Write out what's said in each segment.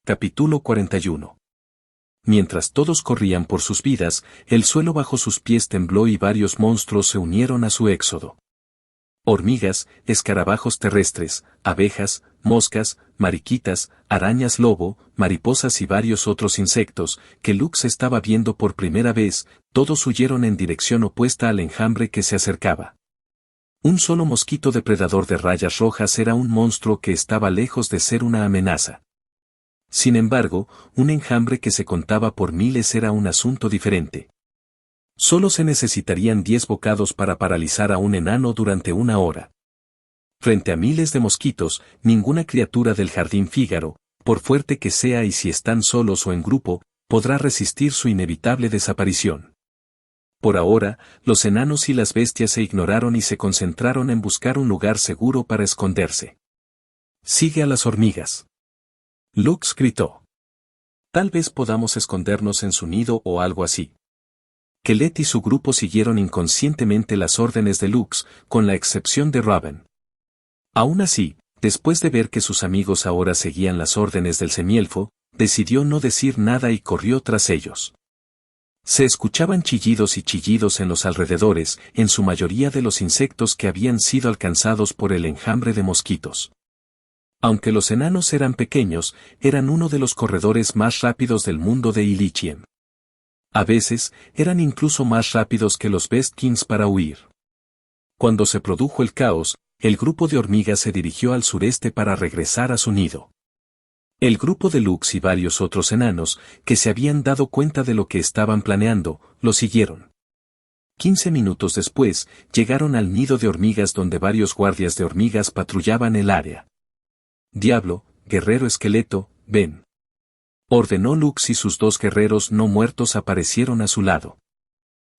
Capítulo 41. Mientras todos corrían por sus vidas, el suelo bajo sus pies tembló y varios monstruos se unieron a su éxodo. Hormigas, escarabajos terrestres, abejas, moscas, mariquitas, arañas lobo, mariposas y varios otros insectos, que Lux estaba viendo por primera vez, todos huyeron en dirección opuesta al enjambre que se acercaba. Un solo mosquito depredador de rayas rojas era un monstruo que estaba lejos de ser una amenaza. Sin embargo, un enjambre que se contaba por miles era un asunto diferente. Solo se necesitarían 10 bocados para paralizar a un enano durante una hora. Frente a miles de mosquitos, ninguna criatura del Jardín Fígaro, por fuerte que sea y si están solos o en grupo, podrá resistir su inevitable desaparición. Por ahora, los enanos y las bestias se ignoraron y se concentraron en buscar un lugar seguro para esconderse. Sigue a las hormigas. Lux gritó. Tal vez podamos escondernos en su nido o algo así. Kelet y su grupo siguieron inconscientemente las órdenes de Lux, con la excepción de Raven. Aún así, después de ver que sus amigos ahora seguían las órdenes del semielfo, decidió no decir nada y corrió tras ellos. Se escuchaban chillidos y chillidos en los alrededores, en su mayoría de los insectos que habían sido alcanzados por el enjambre de mosquitos. Aunque los enanos eran pequeños, eran uno de los corredores más rápidos del mundo de Ilichiem. A veces, eran incluso más rápidos que los Bestkins para huir. Cuando se produjo el caos, el grupo de hormigas se dirigió al sureste para regresar a su nido. El grupo de Lux y varios otros enanos, que se habían dado cuenta de lo que estaban planeando, lo siguieron. 15 minutos después, llegaron al nido de hormigas donde varios guardias de hormigas patrullaban el área. Diablo, guerrero esqueleto, ven. Ordenó Lux y sus 2 guerreros no muertos aparecieron a su lado.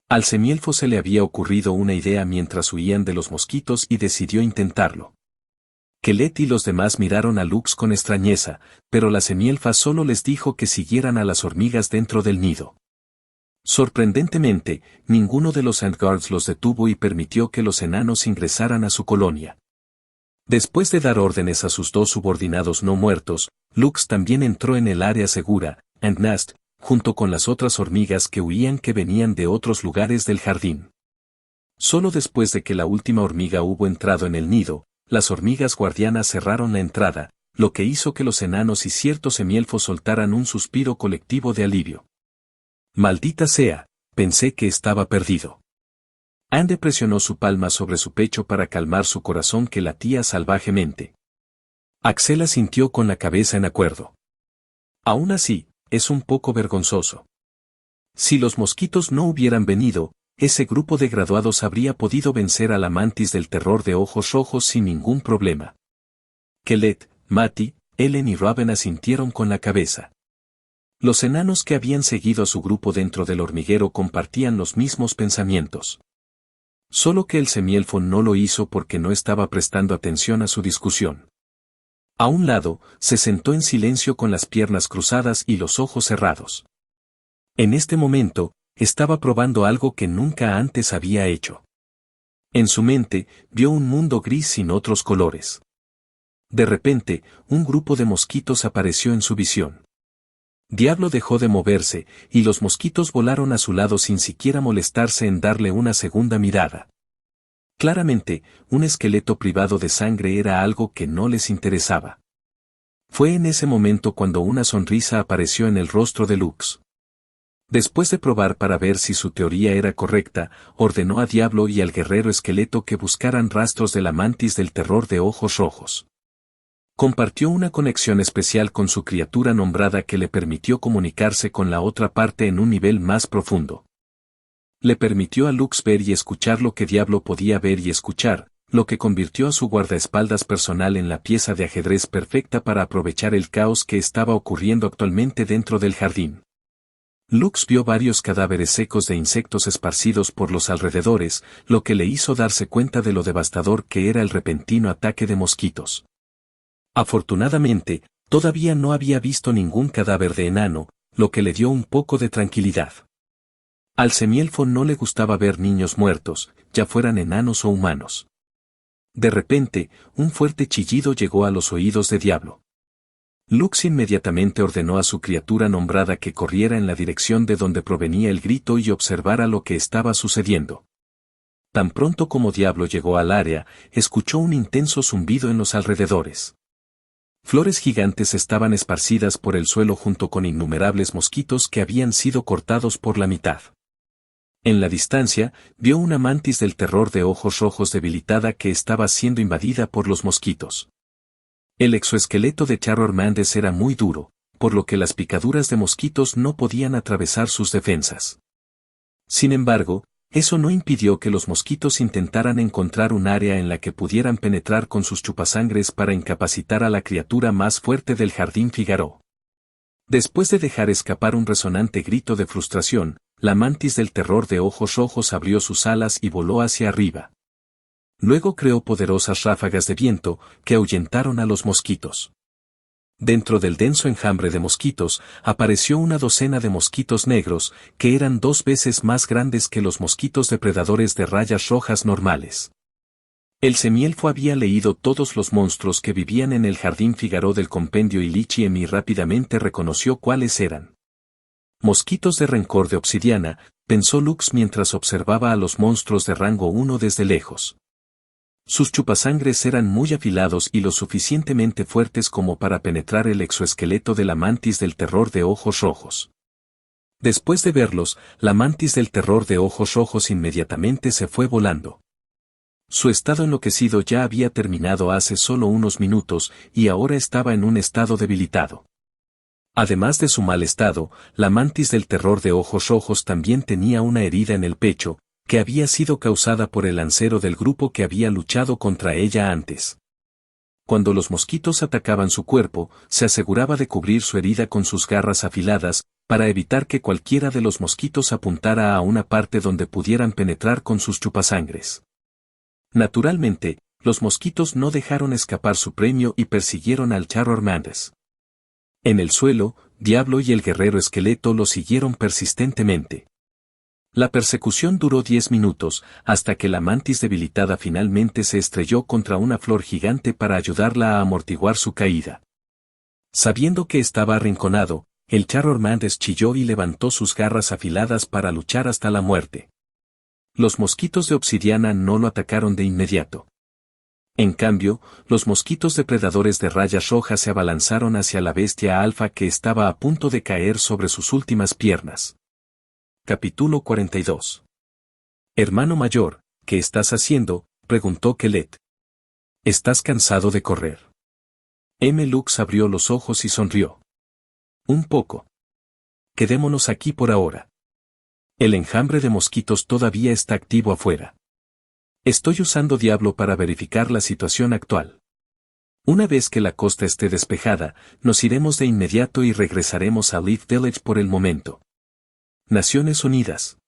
Al semielfo se le había ocurrido una idea mientras huían de los mosquitos y decidió intentarlo. Kelet y los demás miraron a Lux con extrañeza, pero la semielfa solo les dijo que siguieran a las hormigas dentro del nido. Sorprendentemente, ninguno de los Antguards los detuvo y permitió que los enanos ingresaran a su colonia. Después de dar órdenes a sus 2 subordinados no muertos, Lux también entró en el área segura, Antnast, junto con las otras hormigas que huían que venían de otros lugares del jardín. Solo después de que la última hormiga hubo entrado en el nido, las hormigas guardianas cerraron la entrada, lo que hizo que los enanos y ciertos semielfos soltaran un suspiro colectivo de alivio. Maldita sea, pensé que estaba perdido. Ande presionó su palma sobre su pecho para calmar su corazón que latía salvajemente. Axela sintió con la cabeza en acuerdo. Aún así, es un poco vergonzoso. Si los mosquitos no hubieran venido, ese grupo de graduados habría podido vencer a la mantis del terror de ojos rojos sin ningún problema. Kelet, Mati, Ellen y Raven asintieron con la cabeza. Los enanos que habían seguido a su grupo dentro del hormiguero compartían los mismos pensamientos. Solo que el semielfo no lo hizo porque no estaba prestando atención a su discusión. A un lado, se sentó en silencio con las piernas cruzadas y los ojos cerrados. En este momento, estaba probando algo que nunca antes había hecho. En su mente, vio un mundo gris sin otros colores. De repente, un grupo de mosquitos apareció en su visión. Diablo dejó de moverse, y los mosquitos volaron a su lado sin siquiera molestarse en darle una segunda mirada. Claramente, un esqueleto privado de sangre era algo que no les interesaba. Fue en ese momento cuando una sonrisa apareció en el rostro de Lux. Después de probar para ver si su teoría era correcta, ordenó a Diablo y al guerrero esqueleto que buscaran rastros de la mantis del terror de ojos rojos. Compartió una conexión especial con su criatura nombrada que le permitió comunicarse con la otra parte en un nivel más profundo. Le permitió a Lux ver y escuchar lo que Diablo podía ver y escuchar, lo que convirtió a su guardaespaldas personal en la pieza de ajedrez perfecta para aprovechar el caos que estaba ocurriendo actualmente dentro del jardín. Lux vio varios cadáveres secos de insectos esparcidos por los alrededores, lo que le hizo darse cuenta de lo devastador que era el repentino ataque de mosquitos. Afortunadamente, todavía no había visto ningún cadáver de enano, lo que le dio un poco de tranquilidad. Al semielfo no le gustaba ver niños muertos, ya fueran enanos o humanos. De repente, un fuerte chillido llegó a los oídos de Diablo. Lux inmediatamente ordenó a su criatura nombrada que corriera en la dirección de donde provenía el grito y observara lo que estaba sucediendo. Tan pronto como Diablo llegó al área, escuchó un intenso zumbido en los alrededores. Flores gigantes estaban esparcidas por el suelo junto con innumerables mosquitos que habían sido cortados por la mitad. En la distancia, vio una mantis del terror de ojos rojos debilitada que estaba siendo invadida por los mosquitos. El exoesqueleto de Charormandes era muy duro, por lo que las picaduras de mosquitos no podían atravesar sus defensas. Sin embargo, eso no impidió que los mosquitos intentaran encontrar un área en la que pudieran penetrar con sus chupasangres para incapacitar a la criatura más fuerte del Jardín Figaro. Después de dejar escapar un resonante grito de frustración, la mantis del terror de ojos rojos abrió sus alas y voló hacia arriba. Luego creó poderosas ráfagas de viento que ahuyentaron a los mosquitos. Dentro del denso enjambre de mosquitos, apareció una docena de mosquitos negros, que eran 2 veces más grandes que los mosquitos depredadores de rayas rojas normales. El semielfo había leído todos los monstruos que vivían en el Jardín Figaro del compendio Ilichiem y rápidamente reconoció cuáles eran. Mosquitos de rencor de obsidiana, pensó Lux mientras observaba a los monstruos de rango 1 desde lejos. Sus chupasangres eran muy afilados y lo suficientemente fuertes como para penetrar el exoesqueleto de la mantis del terror de ojos rojos. Después de verlos, la mantis del terror de ojos rojos inmediatamente se fue volando. Su estado enloquecido ya había terminado hace solo unos minutos y ahora estaba en un estado debilitado. Además de su mal estado, la mantis del terror de ojos rojos también tenía una herida en el pecho, que había sido causada por el lancero del grupo que había luchado contra ella antes. Cuando los mosquitos atacaban su cuerpo, se aseguraba de cubrir su herida con sus garras afiladas, para evitar que cualquiera de los mosquitos apuntara a una parte donde pudieran penetrar con sus chupasangres. Naturalmente, los mosquitos no dejaron escapar su premio y persiguieron al Charormandes. En el suelo, Diablo y el guerrero esqueleto lo siguieron persistentemente. La persecución duró 10 minutos, hasta que la mantis debilitada finalmente se estrelló contra una flor gigante para ayudarla a amortiguar su caída. Sabiendo que estaba arrinconado, el Charormandes chilló y levantó sus garras afiladas para luchar hasta la muerte. Los mosquitos de obsidiana no lo atacaron de inmediato. En cambio, los mosquitos depredadores de rayas rojas se abalanzaron hacia la bestia alfa que estaba a punto de caer sobre sus últimas piernas. Capítulo 42. Hermano mayor, ¿qué estás haciendo?, preguntó Kelet. ¿Estás cansado de correr? Lux abrió los ojos y sonrió. Un poco. Quedémonos aquí por ahora. El enjambre de mosquitos todavía está activo afuera. Estoy usando Diablo para verificar la situación actual. Una vez que la costa esté despejada, nos iremos de inmediato y regresaremos a Leaf Village por el momento. Naciones Unidas.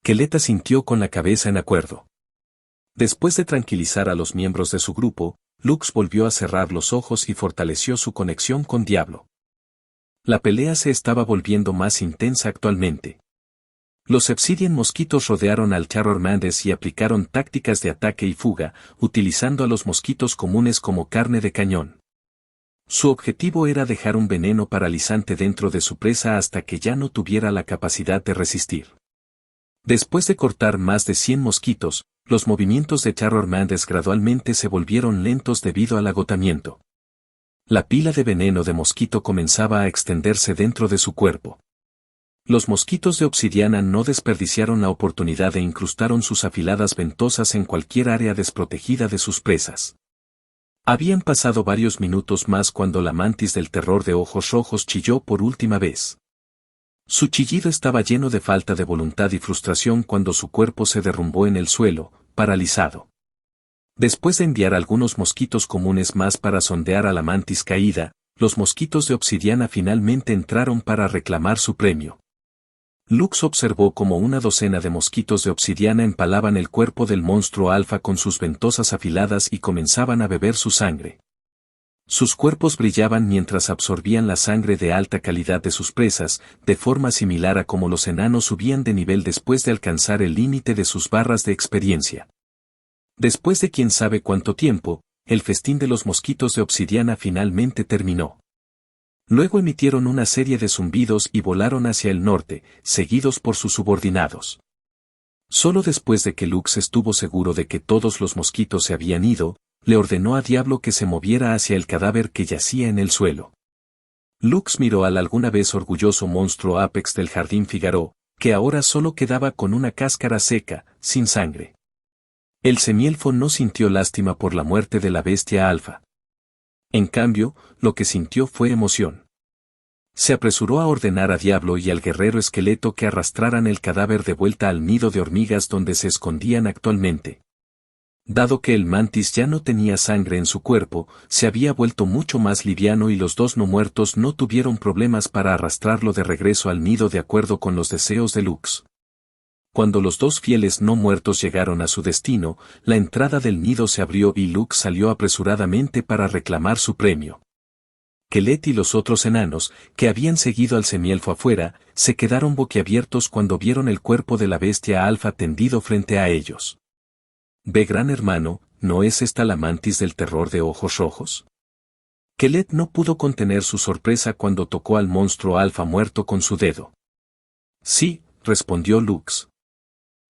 Kelet asintió con la cabeza en acuerdo. Después de tranquilizar a los miembros de su grupo, Lux volvió a cerrar los ojos y fortaleció su conexión con Diablo. La pelea se estaba volviendo más intensa actualmente. Los Obsidian mosquitos rodearon al Charormandes y aplicaron tácticas de ataque y fuga, utilizando a los mosquitos comunes como carne de cañón. Su objetivo era dejar un veneno paralizante dentro de su presa hasta que ya no tuviera la capacidad de resistir. Después de cortar más de 100 mosquitos, los movimientos de Charormandes gradualmente se volvieron lentos debido al agotamiento. La pila de veneno de mosquito comenzaba a extenderse dentro de su cuerpo. Los mosquitos de obsidiana no desperdiciaron la oportunidad e incrustaron sus afiladas ventosas en cualquier área desprotegida de sus presas. Habían pasado varios minutos más cuando la mantis del terror de ojos rojos chilló por última vez. Su chillido estaba lleno de falta de voluntad y frustración cuando su cuerpo se derrumbó en el suelo, paralizado. Después de enviar algunos mosquitos comunes más para sondear a la mantis caída, los mosquitos de obsidiana finalmente entraron para reclamar su premio. Lux observó cómo una docena de mosquitos de obsidiana empalaban el cuerpo del monstruo alfa con sus ventosas afiladas y comenzaban a beber su sangre. Sus cuerpos brillaban mientras absorbían la sangre de alta calidad de sus presas, de forma similar a como los enanos subían de nivel después de alcanzar el límite de sus barras de experiencia. Después de quién sabe cuánto tiempo, el festín de los mosquitos de obsidiana finalmente terminó. Luego emitieron una serie de zumbidos y volaron hacia el norte, seguidos por sus subordinados. Solo después de que Lux estuvo seguro de que todos los mosquitos se habían ido, le ordenó a Diablo que se moviera hacia el cadáver que yacía en el suelo. Lux miró al alguna vez orgulloso monstruo Apex del Jardín Figaro, que ahora solo quedaba con una cáscara seca, sin sangre. El semielfo no sintió lástima por la muerte de la bestia alfa. En cambio, lo que sintió fue emoción. Se apresuró a ordenar a Diablo y al guerrero esqueleto que arrastraran el cadáver de vuelta al nido de hormigas donde se escondían actualmente. Dado que el mantis ya no tenía sangre en su cuerpo, se había vuelto mucho más liviano y los dos no muertos no tuvieron problemas para arrastrarlo de regreso al nido de acuerdo con los deseos de Lux. Cuando los dos fieles no muertos llegaron a su destino, la entrada del nido se abrió y Lux salió apresuradamente para reclamar su premio. Kelet y los otros enanos, que habían seguido al semielfo afuera, se quedaron boquiabiertos cuando vieron el cuerpo de la bestia alfa tendido frente a ellos. «Ve, gran hermano, ¿no es esta la mantis del terror de ojos rojos?» Kelet no pudo contener su sorpresa cuando tocó al monstruo alfa muerto con su dedo. «Sí», respondió Lux.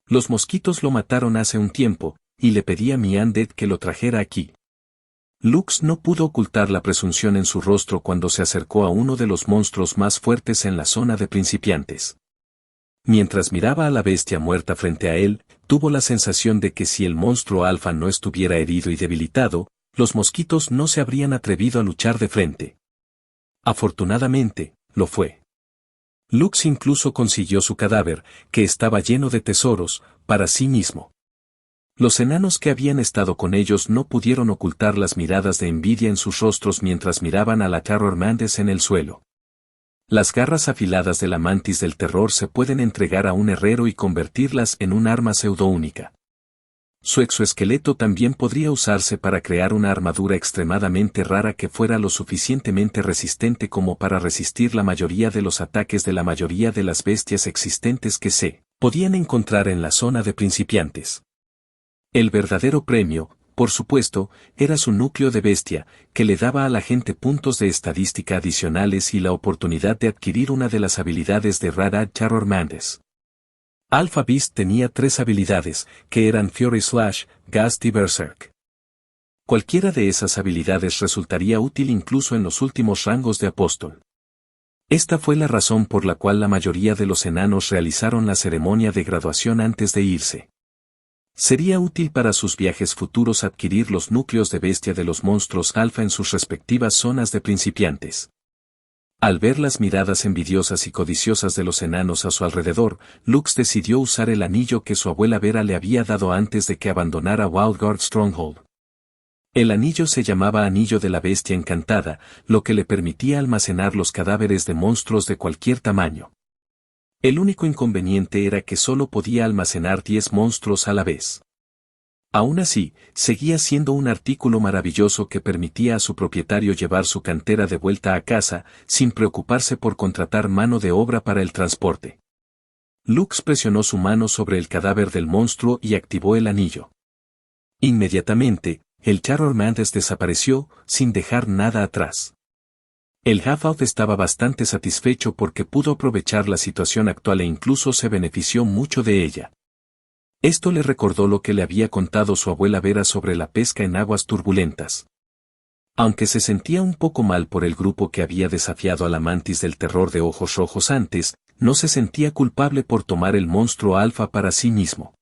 «Los mosquitos lo mataron hace un tiempo, y le pedí a mi Undead que lo trajera aquí». Lux no pudo ocultar la presunción en su rostro cuando se acercó a uno de los monstruos más fuertes en la zona de principiantes. Mientras miraba a la bestia muerta frente a él, tuvo la sensación de que si el monstruo alfa no estuviera herido y debilitado, los mosquitos no se habrían atrevido a luchar de frente. Afortunadamente, lo fue. Lux incluso consiguió su cadáver, que estaba lleno de tesoros, para sí mismo. Los enanos que habían estado con ellos no pudieron ocultar las miradas de envidia en sus rostros mientras miraban a la Terror Mantis en el suelo. Las garras afiladas de la mantis del terror se pueden entregar a un herrero y convertirlas en un arma pseudoúnica. Su exoesqueleto también podría usarse para crear una armadura extremadamente rara que fuera lo suficientemente resistente como para resistir la mayoría de los ataques de la mayoría de las bestias existentes que se podían encontrar en la zona de principiantes. El verdadero premio, por supuesto, era su núcleo de bestia, que le daba a la gente puntos de estadística adicionales y la oportunidad de adquirir una de las habilidades de Radad Terror Mantis. Alpha Beast tenía 3 habilidades, que eran Fury Slash, Gast y Berserk. Cualquiera de esas habilidades resultaría útil incluso en los últimos rangos de apóstol. Esta fue la razón por la cual la mayoría de los enanos realizaron la ceremonia de graduación antes de irse. Sería útil para sus viajes futuros adquirir los núcleos de bestia de los monstruos alfa en sus respectivas zonas de principiantes. Al ver las miradas envidiosas y codiciosas de los enanos a su alrededor, Lux decidió usar el anillo que su abuela Vera le había dado antes de que abandonara Wildguard Stronghold. El anillo se llamaba Anillo de la Bestia Encantada, lo que le permitía almacenar los cadáveres de monstruos de cualquier tamaño. El único inconveniente era que solo podía almacenar 10 monstruos a la vez. Aún así, seguía siendo un artículo maravilloso que permitía a su propietario llevar su cantera de vuelta a casa, sin preocuparse por contratar mano de obra para el transporte. Lux presionó su mano sobre el cadáver del monstruo y activó el anillo. Inmediatamente, el Terror Mantis desapareció, sin dejar nada atrás. El Half-Elf estaba bastante satisfecho porque pudo aprovechar la situación actual e incluso se benefició mucho de ella. Esto le recordó lo que le había contado su abuela Vera sobre la pesca en aguas turbulentas. Aunque se sentía un poco mal por el grupo que había desafiado a la mantis del terror de ojos rojos antes, no se sentía culpable por tomar el monstruo alfa para sí mismo.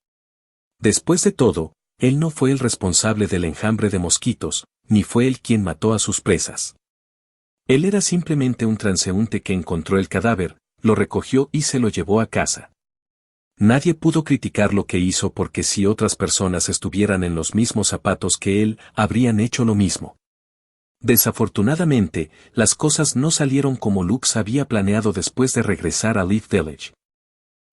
Después de todo, él no fue el responsable del enjambre de mosquitos, ni fue él quien mató a sus presas. Él era simplemente un transeúnte que encontró el cadáver, lo recogió y se lo llevó a casa. Nadie pudo criticar lo que hizo porque si otras personas estuvieran en los mismos zapatos que él, habrían hecho lo mismo. Desafortunadamente, las cosas no salieron como Lux había planeado después de regresar a Leaf Village.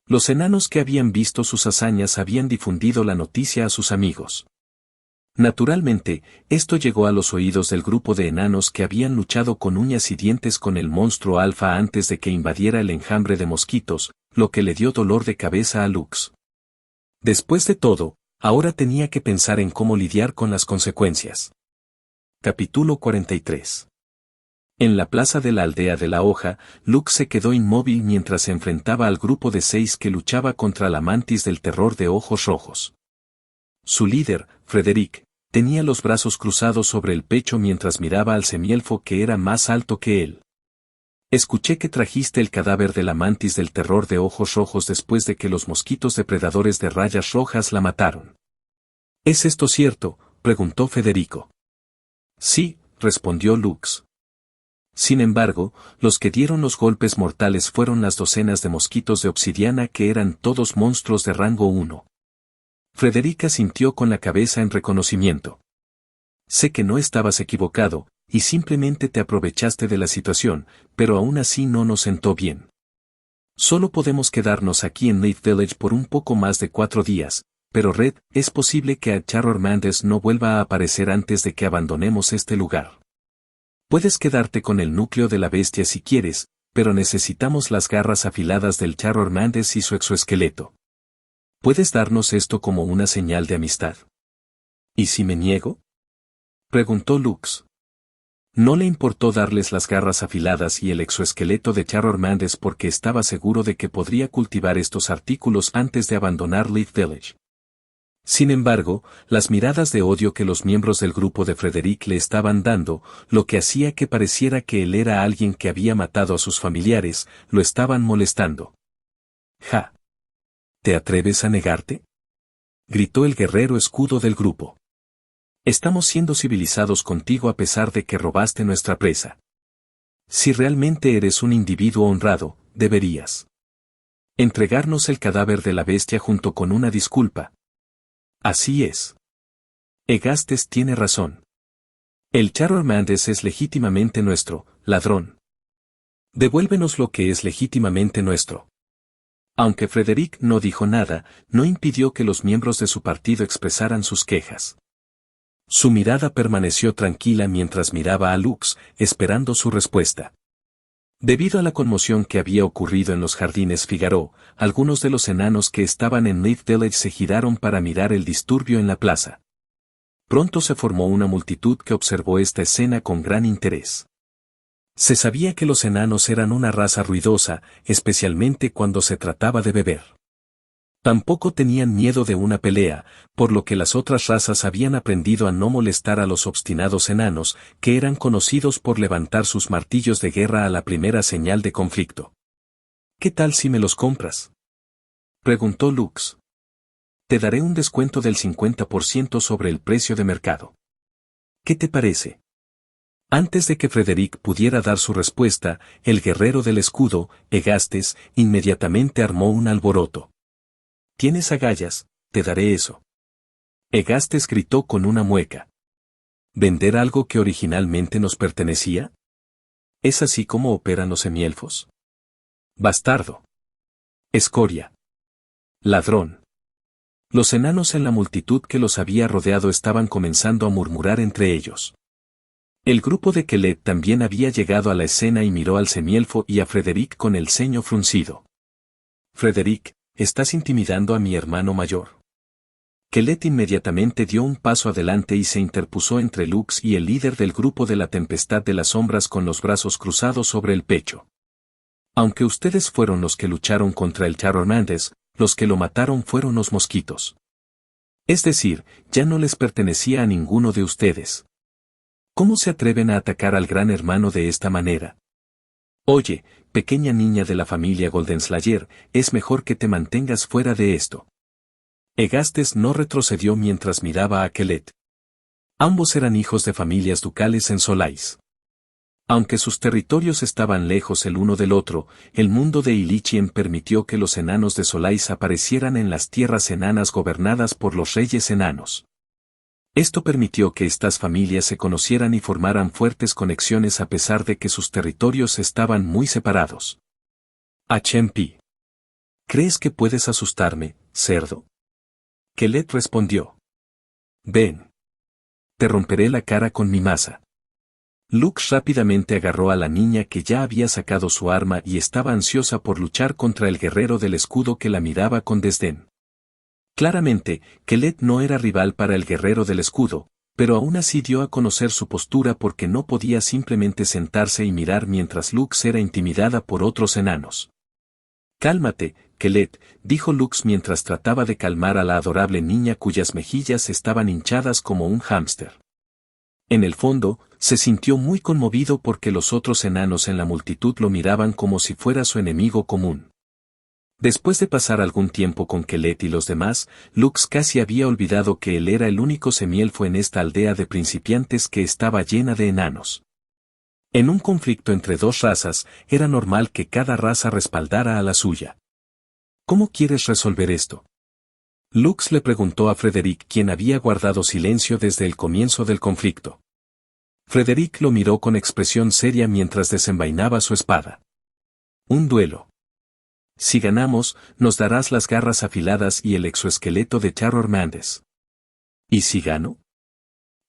Los enanos que habían visto sus hazañas habían difundido la noticia a sus amigos. Naturalmente, esto llegó a los oídos del grupo de enanos que habían luchado con uñas y dientes con el monstruo alfa antes de que invadiera el enjambre de mosquitos, lo que le dio dolor de cabeza a Lux. Después de todo, ahora tenía que pensar en cómo lidiar con las consecuencias. Capítulo 43. En la plaza de la aldea de la hoja, Luke se quedó inmóvil mientras se enfrentaba al grupo de 6 que luchaba contra la mantis del terror de ojos rojos. Su líder, Frederick, tenía los brazos cruzados sobre el pecho mientras miraba al semielfo que era más alto que él. Escuché que trajiste el cadáver de la mantis del terror de ojos rojos después de que los mosquitos depredadores de rayas rojas la mataron. ¿Es esto cierto?, preguntó Federico. Sí, respondió Lux. Sin embargo, los que dieron los golpes mortales fueron las docenas de mosquitos de obsidiana que eran todos monstruos de rango 1. Frederica sintió con la cabeza en reconocimiento. Sé que no estabas equivocado, y simplemente te aprovechaste de la situación, pero aún así no nos sentó bien. Solo podemos quedarnos aquí en Leaf Village por un poco más de 4 días, pero Red, es posible que a Charormandes no vuelva a aparecer antes de que abandonemos este lugar. Puedes quedarte con el núcleo de la bestia si quieres, pero necesitamos las garras afiladas del Charormandes y su exoesqueleto. ¿Puedes darnos esto como una señal de amistad? ¿Y si me niego?, preguntó Lux. No le importó darles las garras afiladas y el exoesqueleto de Charormandes porque estaba seguro de que podría cultivar estos artículos antes de abandonar Leaf Village. Sin embargo, las miradas de odio que los miembros del grupo de Frederick le estaban dando, lo que hacía que pareciera que él era alguien que había matado a sus familiares, lo estaban molestando. «Ja. ¿Te atreves a negarte?», gritó el guerrero escudo del grupo. «Estamos siendo civilizados contigo a pesar de que robaste nuestra presa. Si realmente eres un individuo honrado, deberías entregarnos el cadáver de la bestia junto con una disculpa». Así es. Egastes tiene razón. El Charormandes es legítimamente nuestro, ladrón. Devuélvenos lo que es legítimamente nuestro. Aunque Frederick no dijo nada, no impidió que los miembros de su partido expresaran sus quejas. Su mirada permaneció tranquila mientras miraba a Lux, esperando su respuesta. Debido a la conmoción que había ocurrido en los jardines Figaro, algunos de los enanos que estaban en Leaf Village se giraron para mirar el disturbio en la plaza. Pronto se formó una multitud que observó esta escena con gran interés. Se sabía que los enanos eran una raza ruidosa, especialmente cuando se trataba de beber. Tampoco tenían miedo de una pelea, por lo que las otras razas habían aprendido a no molestar a los obstinados enanos, que eran conocidos por levantar sus martillos de guerra a la primera señal de conflicto. «¿Qué tal si me los compras?», preguntó Lux. «Te daré un descuento del 50% sobre el precio de mercado. ¿Qué te parece?». Antes de que Frederick pudiera dar su respuesta, el guerrero del escudo, Egastes, inmediatamente armó un alboroto. «Tienes agallas, te daré eso». Egastes gritó con una mueca. ¿Vender algo que originalmente nos pertenecía? ¿Es así como operan los semielfos? Bastardo. Escoria. Ladrón. Los enanos en la multitud que los había rodeado estaban comenzando a murmurar entre ellos. El grupo de Kelet también había llegado a la escena y miró al semielfo y a Frederick con el ceño fruncido. «Frederick, estás intimidando a mi hermano mayor». Kelet inmediatamente dio un paso adelante y se interpuso entre Lux y el líder del grupo de la Tempestad de las Sombras con los brazos cruzados sobre el pecho. «Aunque ustedes fueron los que lucharon contra el Charormandes, los que lo mataron fueron los mosquitos. Es decir, ya no les pertenecía a ninguno de ustedes. ¿Cómo se atreven a atacar al gran hermano de esta manera? Oye, pequeña niña de la familia Goldenslayer, es mejor que te mantengas fuera de esto». Egastes no retrocedió mientras miraba a Kelet. Ambos eran hijos de familias ducales en Solais. Aunque sus territorios estaban lejos el uno del otro, el mundo de Ilichien permitió que los enanos de Solais aparecieran en las tierras enanas gobernadas por los reyes enanos. Esto permitió que estas familias se conocieran y formaran fuertes conexiones a pesar de que sus territorios estaban muy separados. «H.M.P. ¿Crees que puedes asustarme, cerdo?», Kelet respondió. «Ven. Te romperé la cara con mi masa». Lux rápidamente agarró a la niña que ya había sacado su arma y estaba ansiosa por luchar contra el guerrero del escudo que la miraba con desdén. Claramente, Kelet no era rival para el guerrero del escudo, pero aún así dio a conocer su postura porque no podía simplemente sentarse y mirar mientras Lux era intimidada por otros enanos. «Cálmate, Kelet», dijo Lux mientras trataba de calmar a la adorable niña cuyas mejillas estaban hinchadas como un hámster. En el fondo, se sintió muy conmovido porque los otros enanos en la multitud lo miraban como si fuera su enemigo común. Después de pasar algún tiempo con Kelet y los demás, Lux casi había olvidado que él era el único semielfo en esta aldea de principiantes que estaba llena de enanos. En un conflicto entre dos razas, era normal que cada raza respaldara a la suya. ¿Cómo quieres resolver esto?, Lux le preguntó a Frederick, quien había guardado silencio desde el comienzo del conflicto. Frederick lo miró con expresión seria mientras desenvainaba su espada. «Un duelo. Si ganamos, nos darás las garras afiladas y el exoesqueleto de Terror Mandes». «¿Y si gano?»,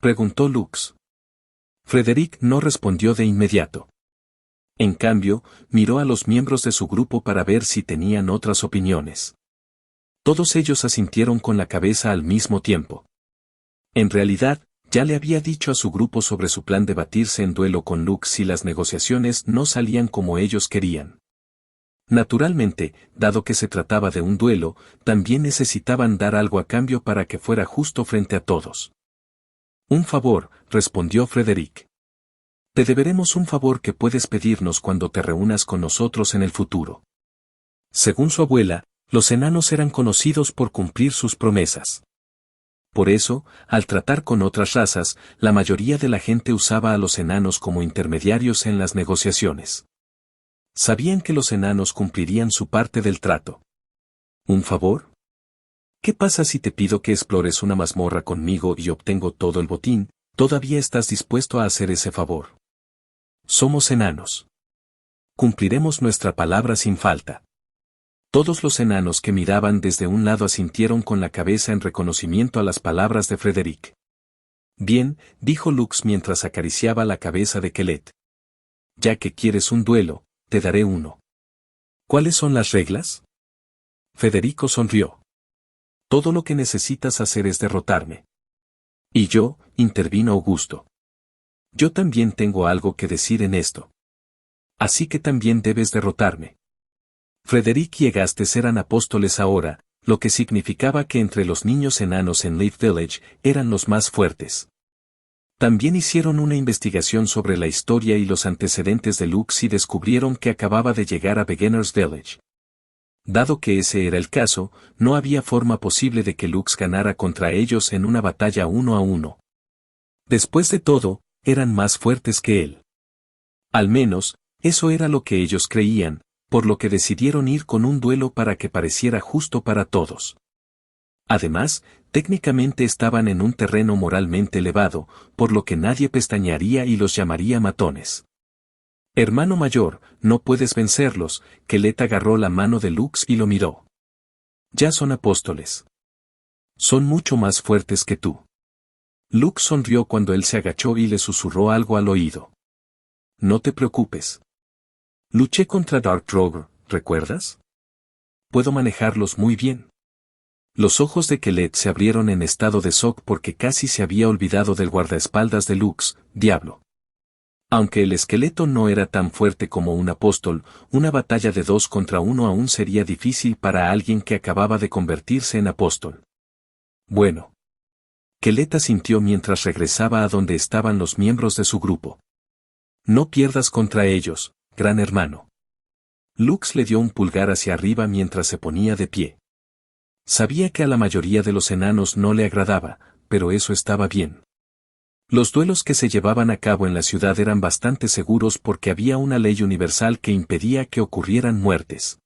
preguntó Lux. Frederick no respondió de inmediato. En cambio, miró a los miembros de su grupo para ver si tenían otras opiniones. Todos ellos asintieron con la cabeza al mismo tiempo. En realidad, ya le había dicho a su grupo sobre su plan de batirse en duelo con Lux si las negociaciones no salían como ellos querían. Naturalmente, dado que se trataba de un duelo, también necesitaban dar algo a cambio para que fuera justo frente a todos. «Un favor», respondió Frederick. «Te deberemos un favor que puedes pedirnos cuando te reúnas con nosotros en el futuro». Según su abuela, los enanos eran conocidos por cumplir sus promesas. Por eso, al tratar con otras razas, la mayoría de la gente usaba a los enanos como intermediarios en las negociaciones. Sabían que los enanos cumplirían su parte del trato. ¿Un favor? ¿Qué pasa si te pido que explores una mazmorra conmigo y obtengo todo el botín? ¿Todavía estás dispuesto a hacer ese favor? Somos enanos. Cumpliremos nuestra palabra sin falta. Todos los enanos que miraban desde un lado asintieron con la cabeza en reconocimiento a las palabras de Frederick. Bien, dijo Lux mientras acariciaba la cabeza de Kelet. Ya que quieres un duelo, te daré uno. ¿Cuáles son las reglas? Federico sonrió. Todo lo que necesitas hacer es derrotarme. Y yo, intervino Augusto. Yo también tengo algo que decir en esto. Así que también debes derrotarme. Frederick y Egastes eran apóstoles ahora, lo que significaba que entre los niños enanos en Leaf Village eran los más fuertes. También hicieron una investigación sobre la historia y los antecedentes de Lux y descubrieron que acababa de llegar a Beginner's Village. Dado que ese era el caso, no había forma posible de que Lux ganara contra ellos en una batalla 1 a 1. Después de todo, eran más fuertes que él. Al menos, eso era lo que ellos creían, por lo que decidieron ir con un duelo para que pareciera justo para todos. Además, técnicamente estaban en un terreno moralmente elevado, por lo que nadie pestañearía y los llamaría matones. Hermano mayor, no puedes vencerlos. Kelet agarró la mano de Lux y lo miró. Ya son apóstoles. Son mucho más fuertes que tú. Lux sonrió cuando él se agachó y le susurró algo al oído. No te preocupes. Luché contra Dark Rogue, ¿recuerdas? Puedo manejarlos muy bien. Los ojos de Kelet se abrieron en estado de shock porque casi se había olvidado del guardaespaldas de Lux, diablo. Aunque el esqueleto no era tan fuerte como un apóstol, una batalla de 2 contra 1 aún sería difícil para alguien que acababa de convertirse en apóstol. Bueno. Kelet asintió mientras regresaba a donde estaban los miembros de su grupo. No pierdas contra ellos, gran hermano. Lux le dio un pulgar hacia arriba mientras se ponía de pie. Sabía que a la mayoría de los enanos no le agradaba, pero eso estaba bien. Los duelos que se llevaban a cabo en la ciudad eran bastante seguros porque había una ley universal que impedía que ocurrieran muertes.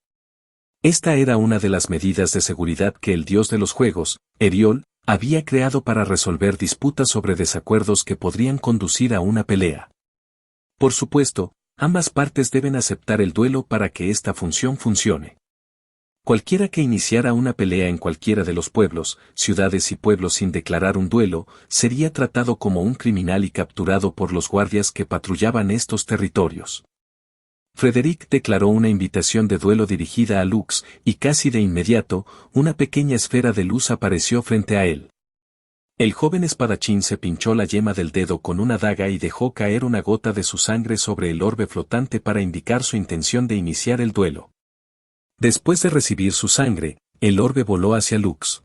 Esta era una de las medidas de seguridad que el dios de los juegos, Eriol, había creado para resolver disputas sobre desacuerdos que podrían conducir a una pelea. Por supuesto, ambas partes deben aceptar el duelo para que esta función funcione. Cualquiera que iniciara una pelea en cualquiera de los pueblos, ciudades y pueblos sin declarar un duelo, sería tratado como un criminal y capturado por los guardias que patrullaban estos territorios. Frederick declaró una invitación de duelo dirigida a Lux, y casi de inmediato, una pequeña esfera de luz apareció frente a él. El joven espadachín se pinchó la yema del dedo con una daga y dejó caer una gota de su sangre sobre el orbe flotante para indicar su intención de iniciar el duelo. Después de recibir su sangre, el orbe voló hacia Lux.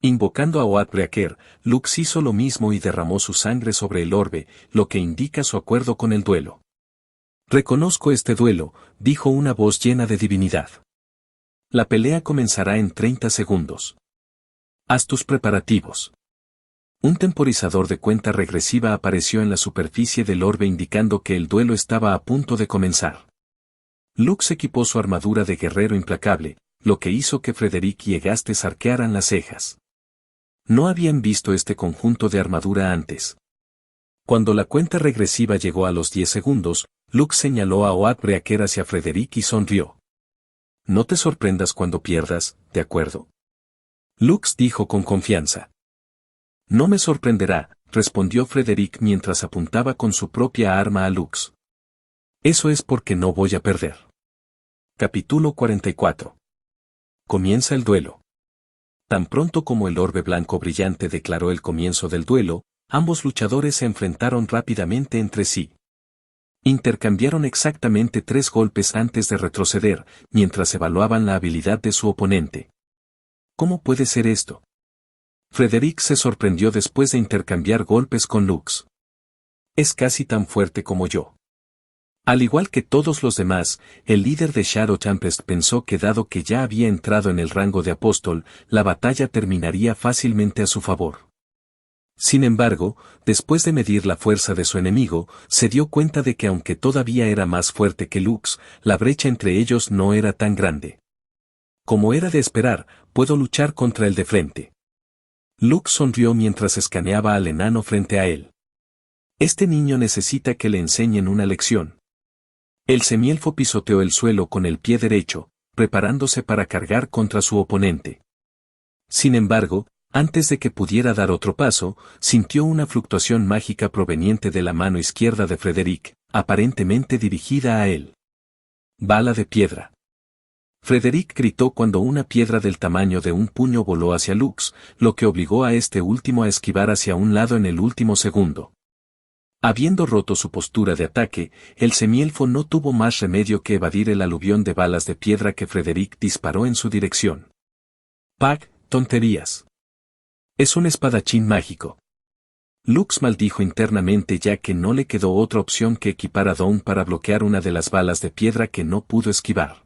Invocando a Oath-Breaker, Lux hizo lo mismo y derramó su sangre sobre el orbe, lo que indica su acuerdo con el duelo. «Reconozco este duelo», dijo una voz llena de divinidad. «La pelea comenzará en 30 segundos. Haz tus preparativos». Un temporizador de cuenta regresiva apareció en la superficie del orbe indicando que el duelo estaba a punto de comenzar. Lux equipó su armadura de guerrero implacable, lo que hizo que Frederick y Egastes arquearan las cejas. No habían visto este conjunto de armadura antes. Cuando la cuenta regresiva llegó a los 10 segundos, Lux señaló a Oath-Breaker hacia Frederick y sonrió. «No te sorprendas cuando pierdas, ¿de acuerdo?». Lux dijo con confianza. «No me sorprenderá», respondió Frederick mientras apuntaba con su propia arma a Lux. «Eso es porque no voy a perder». Capítulo 44. Comienza el duelo. Tan pronto como el orbe blanco brillante declaró el comienzo del duelo, ambos luchadores se enfrentaron rápidamente entre sí. Intercambiaron exactamente 3 golpes antes de retroceder, mientras evaluaban la habilidad de su oponente. ¿Cómo puede ser esto? Frederick se sorprendió después de intercambiar golpes con Lux. «Es casi tan fuerte como yo». Al igual que todos los demás, el líder de Shadow Tempest pensó que dado que ya había entrado en el rango de apóstol, la batalla terminaría fácilmente a su favor. Sin embargo, después de medir la fuerza de su enemigo, se dio cuenta de que aunque todavía era más fuerte que Lux, la brecha entre ellos no era tan grande. Como era de esperar, puedo luchar contra el de frente. Lux sonrió mientras escaneaba al enano frente a él. Este niño necesita que le enseñen una lección. El semielfo pisoteó el suelo con el pie derecho, preparándose para cargar contra su oponente. Sin embargo, antes de que pudiera dar otro paso, sintió una fluctuación mágica proveniente de la mano izquierda de Frederick, aparentemente dirigida a él. «Bala de piedra». Frederick gritó cuando una piedra del tamaño de un puño voló hacia Lux, lo que obligó a este último a esquivar hacia un lado en el último segundo. Habiendo roto su postura de ataque, el semielfo no tuvo más remedio que evadir el aluvión de balas de piedra que Frederick disparó en su dirección. «Pag, tonterías. Es un espadachín mágico». Lux maldijo internamente ya que no le quedó otra opción que equipar a Dawn para bloquear una de las balas de piedra que no pudo esquivar.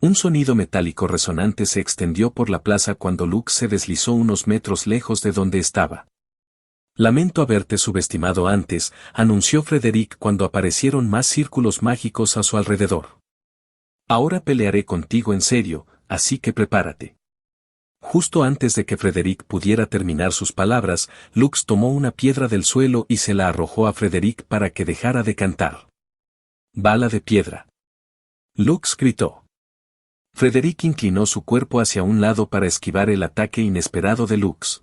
Un sonido metálico resonante se extendió por la plaza cuando Lux se deslizó unos metros lejos de donde estaba. «Lamento haberte subestimado antes», anunció Frederick cuando aparecieron más círculos mágicos a su alrededor. «Ahora pelearé contigo en serio, así que prepárate». Justo antes de que Frederick pudiera terminar sus palabras, Lux tomó una piedra del suelo y se la arrojó a Frederick para que dejara de cantar. «Bala de piedra». Lux gritó. Frederick inclinó su cuerpo hacia un lado para esquivar el ataque inesperado de Lux.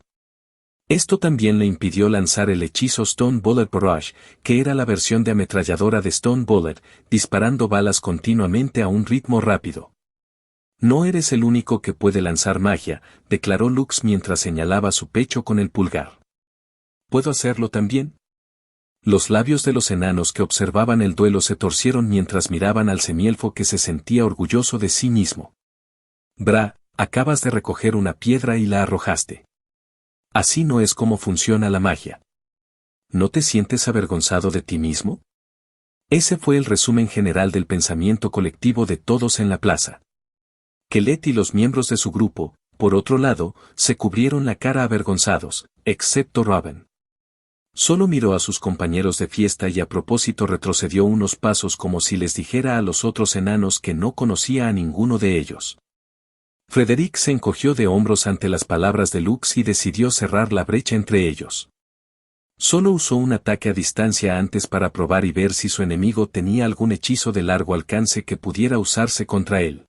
Esto también le impidió lanzar el hechizo Stone Bullet Barrage, que era la versión de ametralladora de Stone Bullet, disparando balas continuamente a un ritmo rápido. «No eres el único que puede lanzar magia», declaró Lux mientras señalaba su pecho con el pulgar. «¿Puedo hacerlo también?». Los labios de los enanos que observaban el duelo se torcieron mientras miraban al semielfo que se sentía orgulloso de sí mismo. «Bra, acabas de recoger una piedra y la arrojaste. Así no es como funciona la magia. ¿No te sientes avergonzado de ti mismo?». Ese fue el resumen general del pensamiento colectivo de todos en la plaza. Kelet y los miembros de su grupo, por otro lado, se cubrieron la cara avergonzados, excepto Raven. Solo miró a sus compañeros de fiesta y a propósito retrocedió unos pasos como si les dijera a los otros enanos que no conocía a ninguno de ellos. Frederick se encogió de hombros ante las palabras de Lux y decidió cerrar la brecha entre ellos. Solo usó un ataque a distancia antes para probar y ver si su enemigo tenía algún hechizo de largo alcance que pudiera usarse contra él.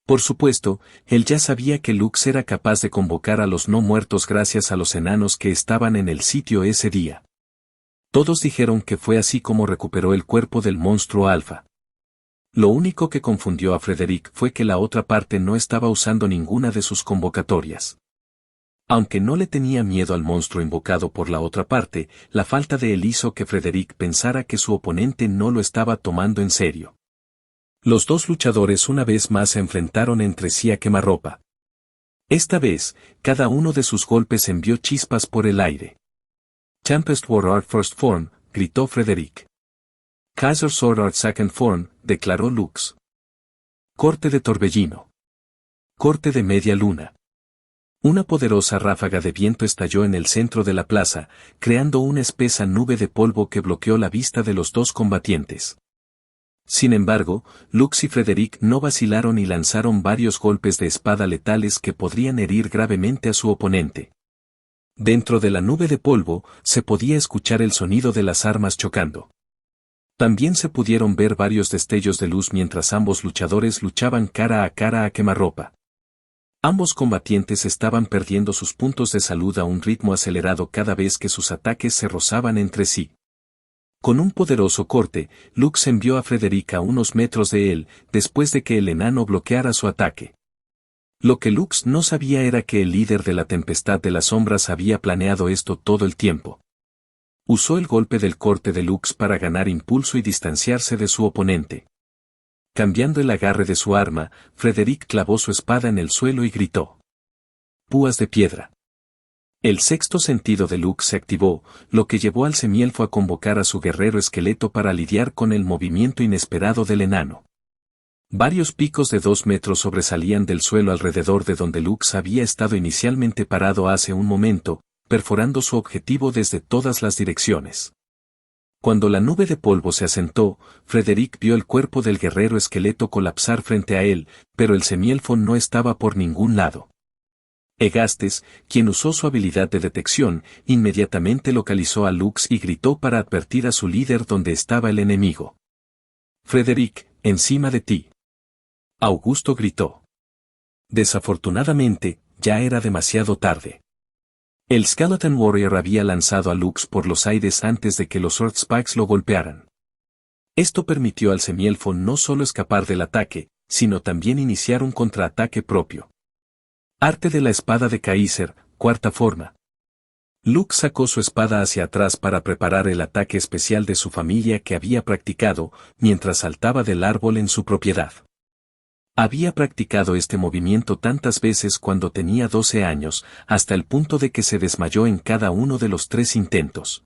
Por supuesto, él ya sabía que Lux era capaz de convocar a los no muertos gracias a los enanos que estaban en el sitio ese día. Todos dijeron que fue así como recuperó el cuerpo del monstruo alfa. Lo único que confundió a Frederick fue que la otra parte no estaba usando ninguna de sus convocatorias. Aunque no le tenía miedo al monstruo invocado por la otra parte, la falta de él hizo que Frederick pensara que su oponente no lo estaba tomando en serio. Los dos luchadores una vez más se enfrentaron entre sí a quemarropa. Esta vez, cada uno de sus golpes envió chispas por el aire. Tempest War Art First Form, gritó Frederick. Kaiser Sword Art Second Form, declaró Lux. Corte de torbellino. Corte de media luna. Una poderosa ráfaga de viento estalló en el centro de la plaza, creando una espesa nube de polvo que bloqueó la vista de los dos combatientes. Sin embargo, Lux y Frederick no vacilaron y lanzaron varios golpes de espada letales que podrían herir gravemente a su oponente. Dentro de la nube de polvo, se podía escuchar el sonido de las armas chocando. También se pudieron ver varios destellos de luz mientras ambos luchadores luchaban cara a quemarropa. Ambos combatientes estaban perdiendo sus puntos de salud a un ritmo acelerado cada vez que sus ataques se rozaban entre sí. Con un poderoso corte, Lux envió a Frederick a unos metros de él, después de que el enano bloqueara su ataque. Lo que Lux no sabía era que el líder de la Tempestad de las Sombras había planeado esto todo el tiempo. Usó el golpe del corte de Lux para ganar impulso y distanciarse de su oponente. Cambiando el agarre de su arma, Frederick clavó su espada en el suelo y gritó. Púas de piedra. El sexto sentido de Lux se activó, lo que llevó al semielfo a convocar a su guerrero esqueleto para lidiar con el movimiento inesperado del enano. Varios picos de 2 metros sobresalían del suelo alrededor de donde Lux había estado inicialmente parado hace un momento, perforando su objetivo desde todas las direcciones. Cuando la nube de polvo se asentó, Frederick vio el cuerpo del guerrero esqueleto colapsar frente a él, pero el semielfo no estaba por ningún lado. Egastes, quien usó su habilidad de detección, inmediatamente localizó a Lux y gritó para advertir a su líder dónde estaba el enemigo. Frederick, encima de ti. Augusto gritó. Desafortunadamente, ya era demasiado tarde. El Skeleton Warrior había lanzado a Lux por los aires antes de que los Sword Spikes lo golpearan. Esto permitió al semielfo no solo escapar del ataque, sino también iniciar un contraataque propio. Arte de la espada de Kaiser, cuarta forma. Lux sacó su espada hacia atrás para preparar el ataque especial de su familia que había practicado, mientras saltaba del árbol en su propiedad. Había practicado este movimiento tantas veces cuando tenía 12 años, hasta el punto de que se desmayó en cada uno de los 3 intentos.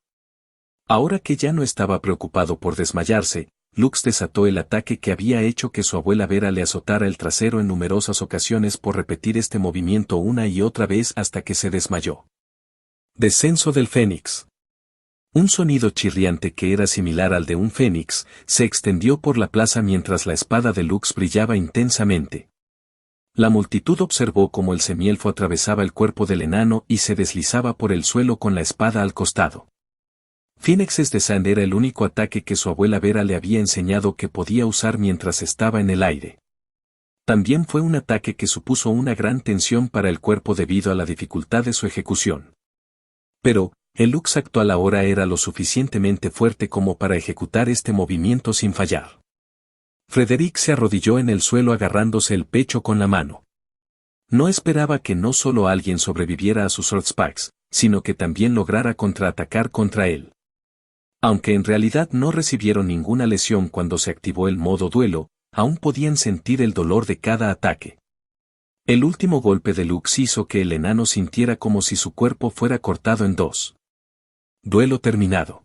Ahora que ya no estaba preocupado por desmayarse, Lux desató el ataque que había hecho que su abuela Vera le azotara el trasero en numerosas ocasiones por repetir este movimiento una y otra vez hasta que se desmayó. Descenso del Fénix. Un sonido chirriante que era similar al de un fénix, se extendió por la plaza mientras la espada de Lux brillaba intensamente. La multitud observó cómo el semielfo atravesaba el cuerpo del enano y se deslizaba por el suelo con la espada al costado. Phoenix's Descent era el único ataque que su abuela Vera le había enseñado que podía usar mientras estaba en el aire. También fue un ataque que supuso una gran tensión para el cuerpo debido a la dificultad de su ejecución. Pero, el Lux actual ahora era lo suficientemente fuerte como para ejecutar este movimiento sin fallar. Frederick se arrodilló en el suelo agarrándose el pecho con la mano. No esperaba que no solo alguien sobreviviera a sus Sword Spikes, sino que también lograra contraatacar contra él. Aunque en realidad no recibieron ninguna lesión cuando se activó el modo duelo, aún podían sentir el dolor de cada ataque. El último golpe de Lux hizo que el enano sintiera como si su cuerpo fuera cortado en 2. Duelo terminado.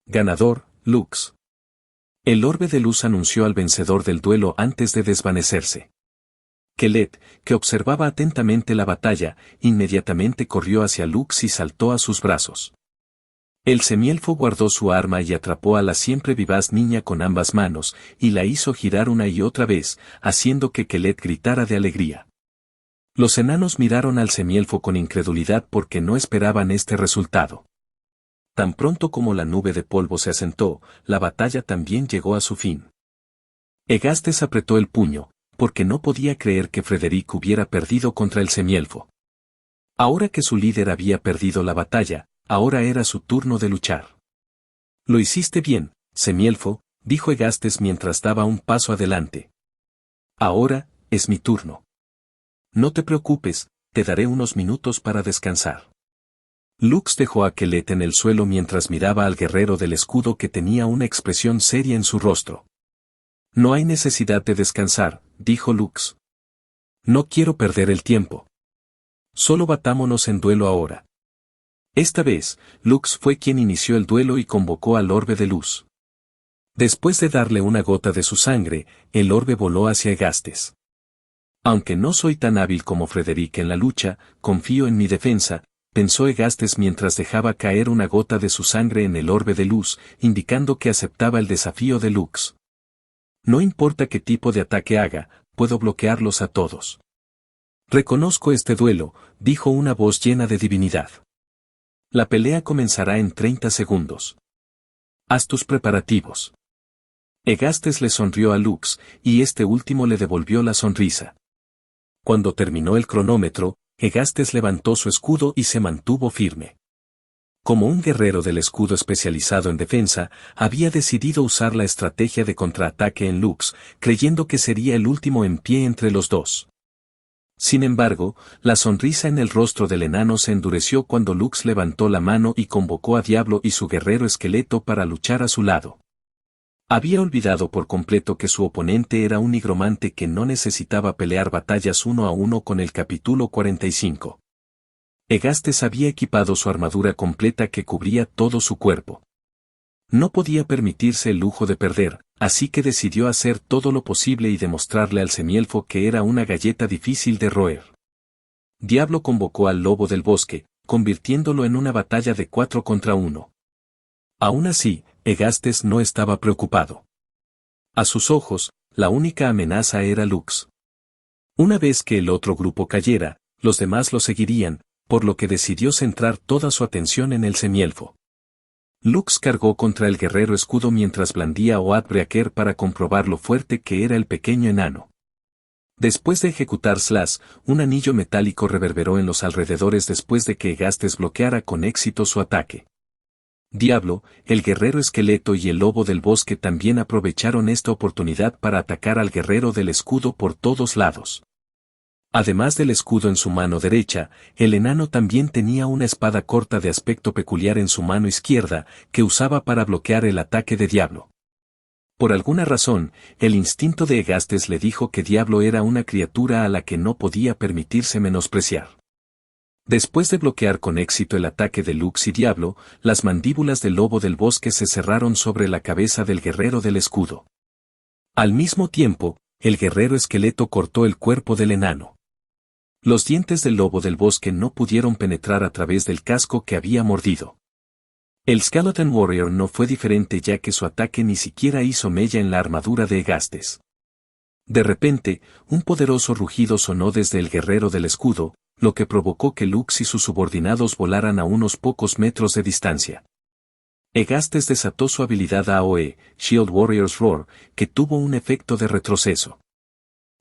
Ganador, Lux. El orbe de luz anunció al vencedor del duelo antes de desvanecerse. Kelet, que observaba atentamente la batalla, inmediatamente corrió hacia Lux y saltó a sus brazos. El semielfo guardó su arma y atrapó a la siempre vivaz niña con ambas manos, y la hizo girar una y otra vez, haciendo que Kelet gritara de alegría. Los enanos miraron al semielfo con incredulidad porque no esperaban este resultado. Tan pronto como la nube de polvo se asentó, la batalla también llegó a su fin. Egastes apretó el puño, porque no podía creer que Frederick hubiera perdido contra el semielfo. Ahora que su líder había perdido la batalla, ahora era su turno de luchar. Lo hiciste bien, semielfo, dijo Egastes mientras daba un paso adelante. Ahora, es mi turno. No te preocupes, te daré unos minutos para descansar. Lux dejó a Kelet en el suelo mientras miraba al guerrero del escudo que tenía una expresión seria en su rostro. No hay necesidad de descansar, dijo Lux. No quiero perder el tiempo. Solo batámonos en duelo ahora. Esta vez, Lux fue quien inició el duelo y convocó al orbe de luz. Después de darle una gota de su sangre, el orbe voló hacia Egastes. Aunque no soy tan hábil como Frederick en la lucha, confío en mi defensa, pensó Egastes mientras dejaba caer una gota de su sangre en el orbe de luz, indicando que aceptaba el desafío de Lux. No importa qué tipo de ataque haga, puedo bloquearlos a todos. Reconozco este duelo, dijo una voz llena de divinidad. La pelea comenzará en 30 segundos. Haz tus preparativos. Egastes le sonrió a Lux, y este último le devolvió la sonrisa. Cuando terminó el cronómetro, Egastes levantó su escudo y se mantuvo firme. Como un guerrero del escudo especializado en defensa, había decidido usar la estrategia de contraataque en Lux, creyendo que sería el último en pie entre los dos. Sin embargo, la sonrisa en el rostro del enano se endureció cuando Lux levantó la mano y convocó a Diablo y su guerrero esqueleto para luchar a su lado. Había olvidado por completo que su oponente era un nigromante que no necesitaba pelear batallas 1 a 1 con el capítulo 45. Egastes había equipado su armadura completa que cubría todo su cuerpo. No podía permitirse el lujo de perder, así que decidió hacer todo lo posible y demostrarle al semielfo que era una galleta difícil de roer. Diablo convocó al lobo del bosque, convirtiéndolo en una batalla de 4 contra 1. Aún así, Egastes no estaba preocupado. A sus ojos, la única amenaza era Lux. Una vez que el otro grupo cayera, los demás lo seguirían, por lo que decidió centrar toda su atención en el semielfo. Lux cargó contra el guerrero escudo mientras blandía Oathbreaker para comprobar lo fuerte que era el pequeño enano. Después de ejecutar Slash, un anillo metálico reverberó en los alrededores después de que Egastes bloqueara con éxito su ataque. Diablo, el guerrero esqueleto y el lobo del bosque también aprovecharon esta oportunidad para atacar al guerrero del escudo por todos lados. Además del escudo en su mano derecha, el enano también tenía una espada corta de aspecto peculiar en su mano izquierda, que usaba para bloquear el ataque de Diablo. Por alguna razón, el instinto de Egastes le dijo que Diablo era una criatura a la que no podía permitirse menospreciar. Después de bloquear con éxito el ataque de Lux y Diablo, las mandíbulas del lobo del bosque se cerraron sobre la cabeza del guerrero del escudo. Al mismo tiempo, el guerrero esqueleto cortó el cuerpo del enano. Los dientes del lobo del bosque no pudieron penetrar a través del casco que había mordido. El Skeleton Warrior no fue diferente ya que su ataque ni siquiera hizo mella en la armadura de Egastes. De repente, un poderoso rugido sonó desde el guerrero del escudo, lo que provocó que Lux y sus subordinados volaran a unos pocos metros de distancia. Egastes desató su habilidad AOE, Shield Warrior's Roar, que tuvo un efecto de retroceso.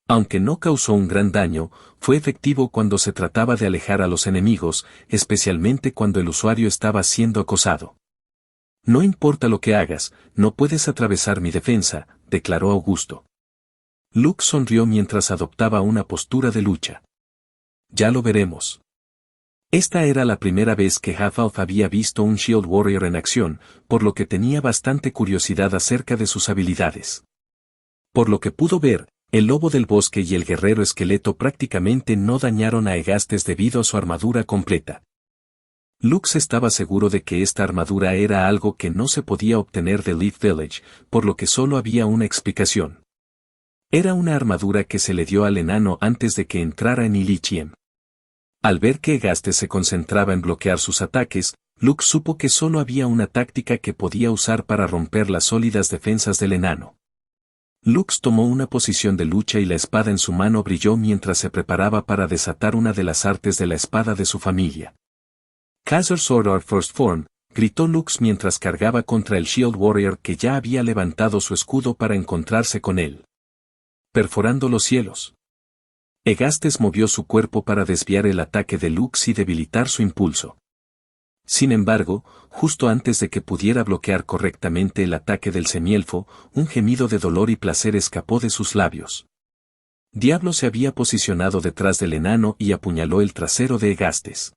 Aunque no causó un gran daño, fue efectivo cuando se trataba de alejar a los enemigos, especialmente cuando el usuario estaba siendo acosado. No importa lo que hagas, no puedes atravesar mi defensa, declaró Augusto. Lux sonrió mientras adoptaba una postura de lucha. Ya lo veremos. Esta era la primera vez que Half-Elf había visto un Shield Warrior en acción, por lo que tenía bastante curiosidad acerca de sus habilidades. Por lo que pudo ver, el lobo del bosque y el guerrero esqueleto prácticamente no dañaron a Egastes debido a su armadura completa. Lux estaba seguro de que esta armadura era algo que no se podía obtener de Leaf Village, por lo que solo había una explicación. Era una armadura que se le dio al enano antes de que entrara en Ilichiem. Al ver que Egastes se concentraba en bloquear sus ataques, Lux supo que solo había una táctica que podía usar para romper las sólidas defensas del enano. Lux tomó una posición de lucha y la espada en su mano brilló mientras se preparaba para desatar una de las artes de la espada de su familia. Khazar Sword Art First Form, gritó Lux mientras cargaba contra el Shield Warrior que ya había levantado su escudo para encontrarse con él. Perforando los cielos. Egastes movió su cuerpo para desviar el ataque de Lux y debilitar su impulso. Sin embargo, justo antes de que pudiera bloquear correctamente el ataque del semielfo, un gemido de dolor y placer escapó de sus labios. Diablo se había posicionado detrás del enano y apuñaló el trasero de Egastes.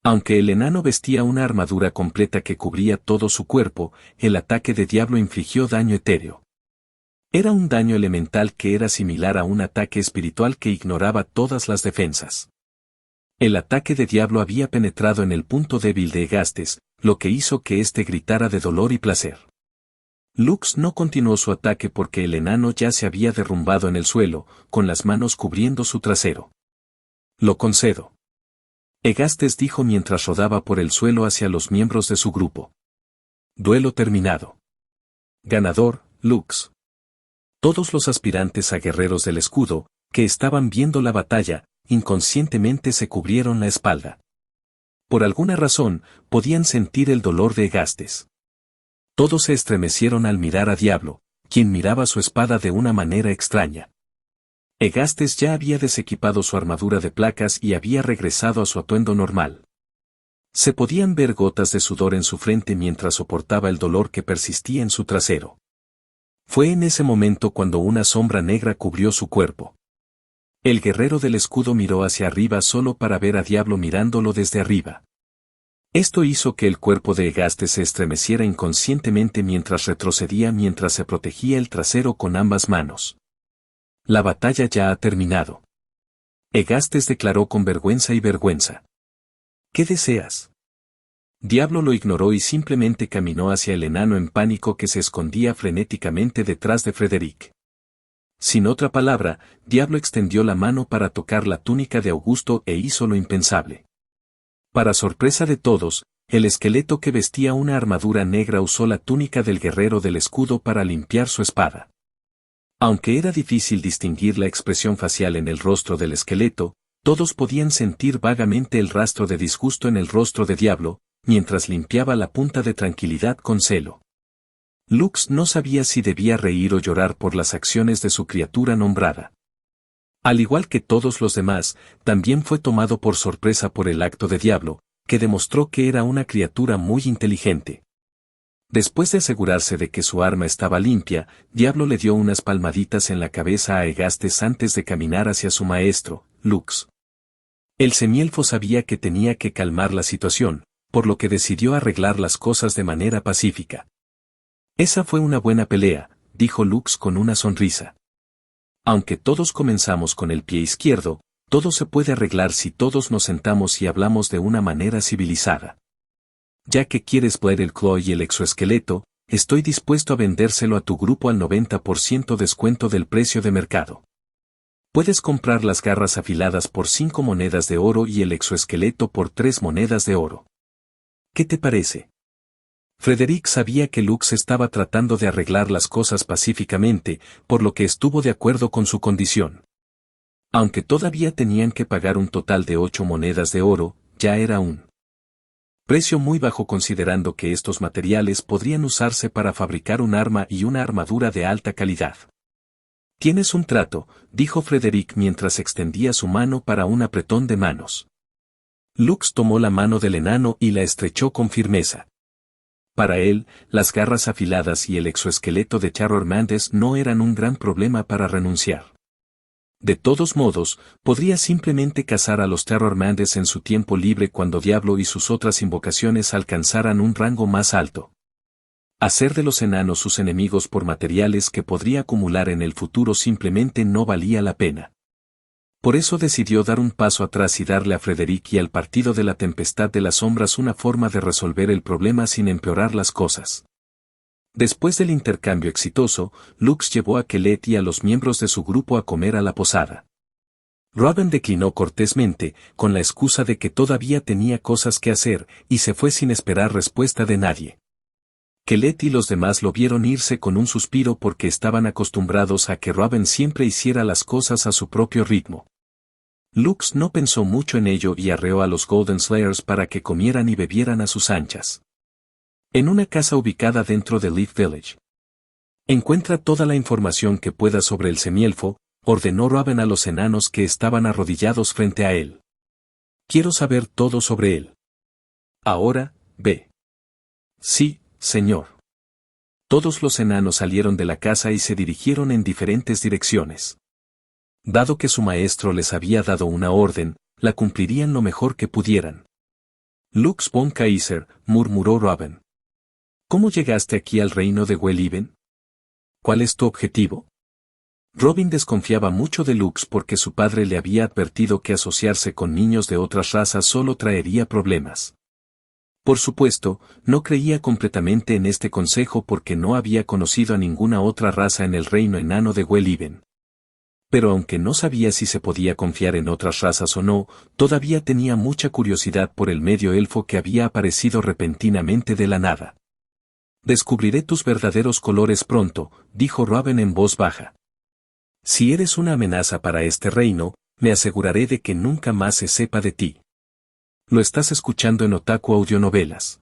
Aunque el enano vestía una armadura completa que cubría todo su cuerpo, el ataque de Diablo infligió daño etéreo. Era un daño elemental que era similar a un ataque espiritual que ignoraba todas las defensas. El ataque de Diablo había penetrado en el punto débil de Egastes, lo que hizo que éste gritara de dolor y placer. Lux no continuó su ataque porque el enano ya se había derrumbado en el suelo, con las manos cubriendo su trasero. Lo concedo. Egastes dijo mientras rodaba por el suelo hacia los miembros de su grupo. Duelo terminado. Ganador, Lux. Todos los aspirantes a guerreros del escudo, que estaban viendo la batalla, inconscientemente se cubrieron la espalda. Por alguna razón, podían sentir el dolor de Egastes. Todos se estremecieron al mirar a Diablo, quien miraba su espada de una manera extraña. Egastes ya había desequipado su armadura de placas y había regresado a su atuendo normal. Se podían ver gotas de sudor en su frente mientras soportaba el dolor que persistía en su trasero. Fue en ese momento cuando una sombra negra cubrió su cuerpo. El guerrero del escudo miró hacia arriba solo para ver a Diablo mirándolo desde arriba. Esto hizo que el cuerpo de Egastes se estremeciera inconscientemente mientras retrocedía mientras se protegía el trasero con ambas manos. La batalla ya ha terminado. Egastes declaró con vergüenza y vergüenza. ¿Qué deseas? Diablo lo ignoró y simplemente caminó hacia el enano en pánico que se escondía frenéticamente detrás de Frederick. Sin otra palabra, Diablo extendió la mano para tocar la túnica de Augusto e hizo lo impensable. Para sorpresa de todos, el esqueleto que vestía una armadura negra usó la túnica del guerrero del escudo para limpiar su espada. Aunque era difícil distinguir la expresión facial en el rostro del esqueleto, todos podían sentir vagamente el rastro de disgusto en el rostro de Diablo, mientras limpiaba la punta de tranquilidad con celo. Lux no sabía si debía reír o llorar por las acciones de su criatura nombrada. Al igual que todos los demás, también fue tomado por sorpresa por el acto de Diablo, que demostró que era una criatura muy inteligente. Después de asegurarse de que su arma estaba limpia, Diablo le dio unas palmaditas en la cabeza a Egastes antes de caminar hacia su maestro, Lux. El semielfo sabía que tenía que calmar la situación, por lo que decidió arreglar las cosas de manera pacífica. Esa fue una buena pelea, dijo Lux con una sonrisa. Aunque todos comenzamos con el pie izquierdo, todo se puede arreglar si todos nos sentamos y hablamos de una manera civilizada. Ya que quieres Blade el Claw y el exoesqueleto, estoy dispuesto a vendérselo a tu grupo al 90% descuento del precio de mercado. Puedes comprar las garras afiladas por 5 monedas de oro y el exoesqueleto por 3 monedas de oro. ¿Qué te parece? Frederick sabía que Lux estaba tratando de arreglar las cosas pacíficamente, por lo que estuvo de acuerdo con su condición. Aunque todavía tenían que pagar un total de 8 monedas de oro, ya era un precio muy bajo considerando que estos materiales podrían usarse para fabricar un arma y una armadura de alta calidad. Tienes un trato, dijo Frederick mientras extendía su mano para un apretón de manos. Lux tomó la mano del enano y la estrechó con firmeza. Para él, las garras afiladas y el exoesqueleto de Charormandes no eran un gran problema para renunciar. De todos modos, podría simplemente cazar a los Charormandes en su tiempo libre cuando Diablo y sus otras invocaciones alcanzaran un rango más alto. Hacer de los enanos sus enemigos por materiales que podría acumular en el futuro simplemente no valía la pena. Por eso decidió dar un paso atrás y darle a Frederick y al Partido de la Tempestad de las Sombras una forma de resolver el problema sin empeorar las cosas. Después del intercambio exitoso, Lux llevó a Kelet y a los miembros de su grupo a comer a la posada. Raven declinó cortésmente, con la excusa de que todavía tenía cosas que hacer, y se fue sin esperar respuesta de nadie. Kelet y los demás lo vieron irse con un suspiro porque estaban acostumbrados a que Raven siempre hiciera las cosas a su propio ritmo. Lux no pensó mucho en ello y arreó a los Golden Slayers para que comieran y bebieran a sus anchas. En una casa ubicada dentro de Leaf Village. Encuentra toda la información que pueda sobre el semielfo, ordenó Raven a los enanos que estaban arrodillados frente a él. Quiero saber todo sobre él. Ahora, ve. Sí, señor. Todos los enanos salieron de la casa y se dirigieron en diferentes direcciones. Dado que su maestro les había dado una orden, la cumplirían lo mejor que pudieran. Lux von Kaiser, murmuró Raven. ¿Cómo llegaste aquí al reino de Weliven? ¿Cuál es tu objetivo? Robin desconfiaba mucho de Lux porque su padre le había advertido que asociarse con niños de otras razas solo traería problemas. Por supuesto, no creía completamente en este consejo porque no había conocido a ninguna otra raza en el reino enano de Weliven. Pero aunque no sabía si se podía confiar en otras razas o no, todavía tenía mucha curiosidad por el medio elfo que había aparecido repentinamente de la nada. Descubriré tus verdaderos colores pronto, dijo Raven en voz baja. Si eres una amenaza para este reino, me aseguraré de que nunca más se sepa de ti. Lo estás escuchando en Otaku Audionovelas.